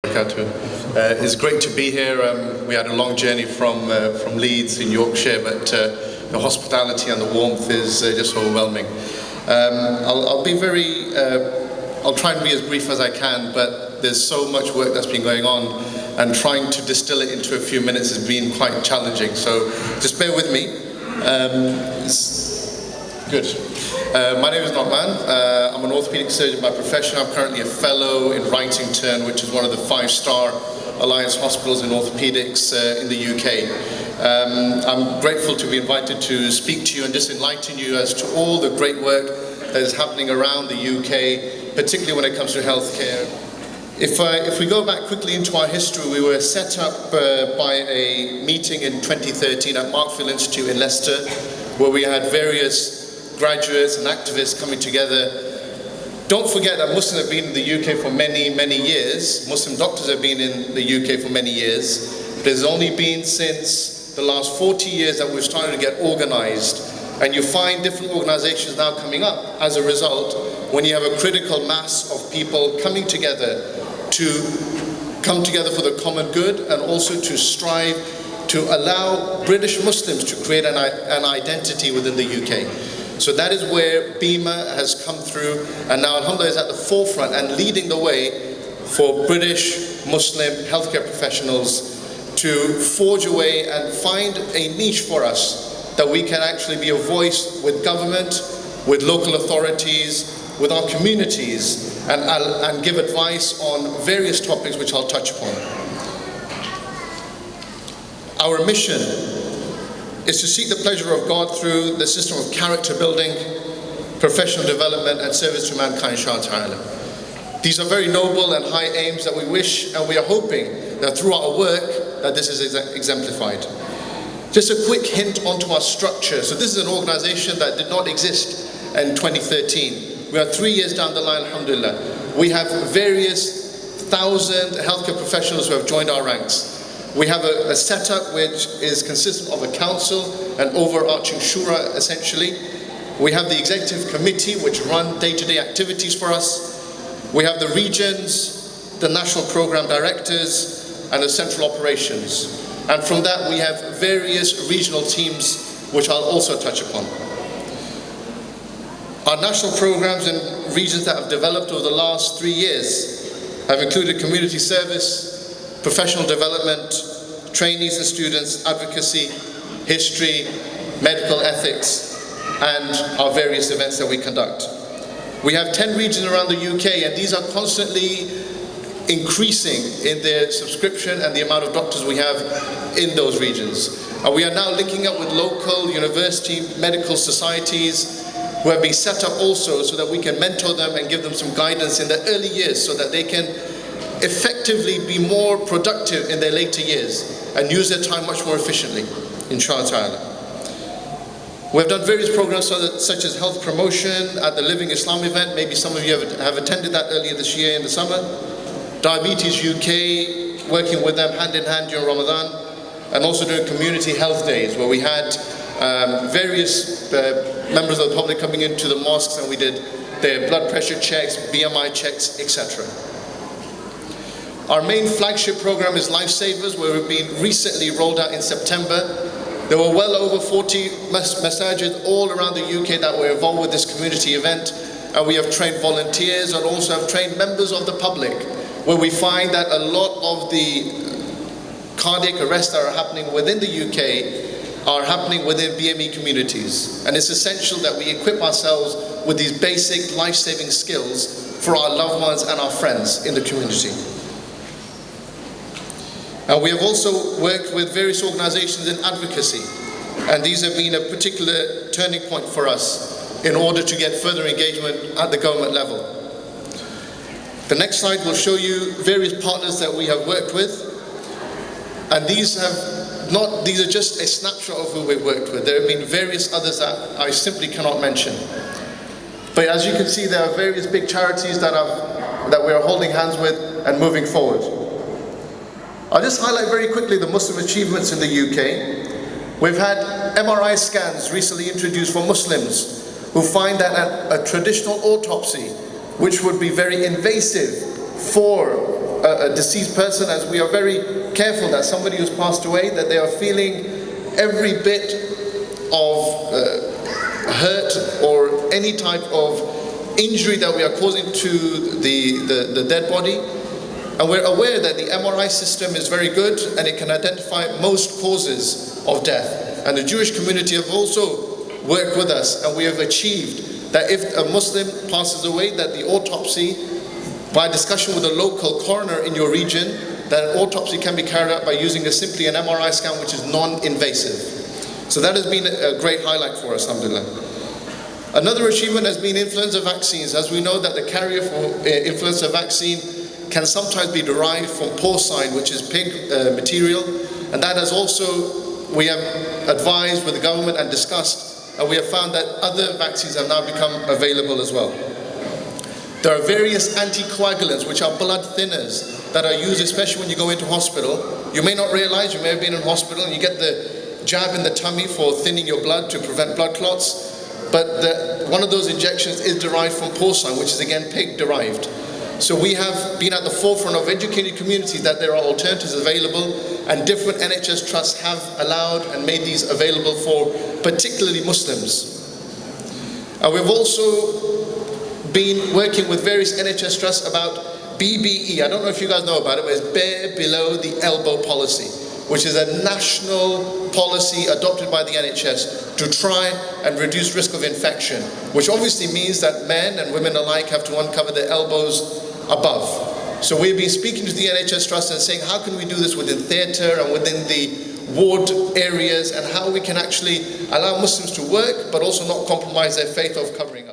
It's great to be here. We had a long journey from Leeds in Yorkshire, but the hospitality and the warmth is just overwhelming. I'll try and be as brief as I can, but there's so much work that's been going on, and trying to distill it into a few minutes has been quite challenging. So just bear with me. Good. My name is Numan. I'm an orthopedic surgeon by profession. I'm currently a fellow in Wrightington, which is one of the 5-star Alliance hospitals in orthopedics in the UK. I'm grateful to be invited to speak to you and just enlighten you as to all the great work that is happening around the UK, particularly when it comes to healthcare. If we go back quickly into our history, we were set up by a meeting in 2013 at Markfield Institute in Leicester, where we had various graduates and activists coming together. Don't forget that Muslims have been in the UK for many, many years. Muslim doctors have been in the UK for many years. There's only been since the last 40 years that we've started to get organized. And you find different organizations now coming up as a result when you have a critical mass of people coming together for the common good, and also to strive to allow British Muslims to create an identity within the UK. So that is where FEMA has come through, and now Alhamdulillah is at the forefront and leading the way for British Muslim healthcare professionals to forge away and find a niche for us that we can actually be a voice with government, with local authorities, with our communities, and give advice on various topics which I'll touch upon. Our mission is to seek the pleasure of God through the system of character building, professional development, and service to mankind, inshallah. These are very noble and high aims that we wish, and we are hoping that through our work that this is exemplified. Just a quick hint onto our structure. So this is an organization that did not exist in 2013. We are 3 years down the line, alhamdulillah. We have various thousand healthcare professionals who have joined our ranks. We have a setup which is consistent of a council, an overarching shura essentially. We have the executive committee which run day-to-day activities for us. We have the regions, the national program directors, and the central operations. And from that we have various regional teams which I'll also touch upon. Our national programs and regions that have developed over the last 3 years have included community service, professional development, trainees and students, advocacy, history, medical ethics, and our various events that we conduct. We have 10 regions around the UK, and these are constantly increasing in their subscription and the amount of doctors we have in those regions. And we are now linking up with local university medical societies who have been set up also so that we can mentor them and give them some guidance in their early years so that they can effectively be more productive in their later years and use their time much more efficiently, inshallah. We have done various programs such as health promotion at the Living Islam event. Maybe some of you have attended that earlier this year in the summer. Diabetes UK, working with them hand in hand during Ramadan, and also doing community health days where we had various members of the public coming into the mosques, and we did their blood pressure checks, BMI checks, etc. Our main flagship program is Lifesavers, where we've been recently rolled out in September. There were well over 40 massajids all around the UK that were involved with this community event, and we have trained volunteers and also have trained members of the public, where we find that a lot of the cardiac arrests that are happening within the UK are happening within BME communities, and it's essential that we equip ourselves with these basic life-saving skills for our loved ones and our friends in the community. And we have also worked with various organizations in advocacy, and these have been a particular turning point for us in order to get further engagement at the government level. The next slide will show you various partners that we have worked with, and these are just a snapshot of who we've worked with. There have been various others that I simply cannot mention. But as you can see, there are various big charities that we are holding hands with and moving forward. I'll just highlight very quickly the Muslim achievements in the UK. We've had MRI scans recently introduced for Muslims who find that a traditional autopsy, which would be very invasive for a deceased person, as we are very careful that somebody who's passed away, that they are feeling every bit of hurt or any type of injury that we are causing to the dead body. And we're aware that the MRI system is very good and it can identify most causes of death. And the Jewish community have also worked with us, and we have achieved that if a Muslim passes away, that the autopsy, by discussion with a local coroner in your region, that an autopsy can be carried out by using simply an MRI scan, which is non-invasive. So that has been a great highlight for us, alhamdulillah. Another achievement has been influenza vaccines. As we know that the carrier for influenza vaccine can sometimes be derived from porcine, which is pig material, and that has also, we have advised with the government and discussed, and we have found that other vaccines have now become available as well. There are various anticoagulants, which are blood thinners, that are used especially when you go into hospital. You may not realize, you may have been in hospital and you get the jab in the tummy for thinning your blood to prevent blood clots, but one of those injections is derived from porcine, which is again pig derived. So we have been at the forefront of educating communities that there are alternatives available, and different NHS trusts have allowed and made these available for particularly Muslims. And we've also been working with various NHS trusts about BBE. I don't know if you guys know about it, but it's bare below the elbow policy, which is a national policy adopted by the NHS to try and reduce risk of infection, which obviously means that men and women alike have to uncover their elbows above. So we've been speaking to the NHS Trust and saying, how can we do this within theatre and within the ward areas, and how we can actually allow Muslims to work but also not compromise their faith of covering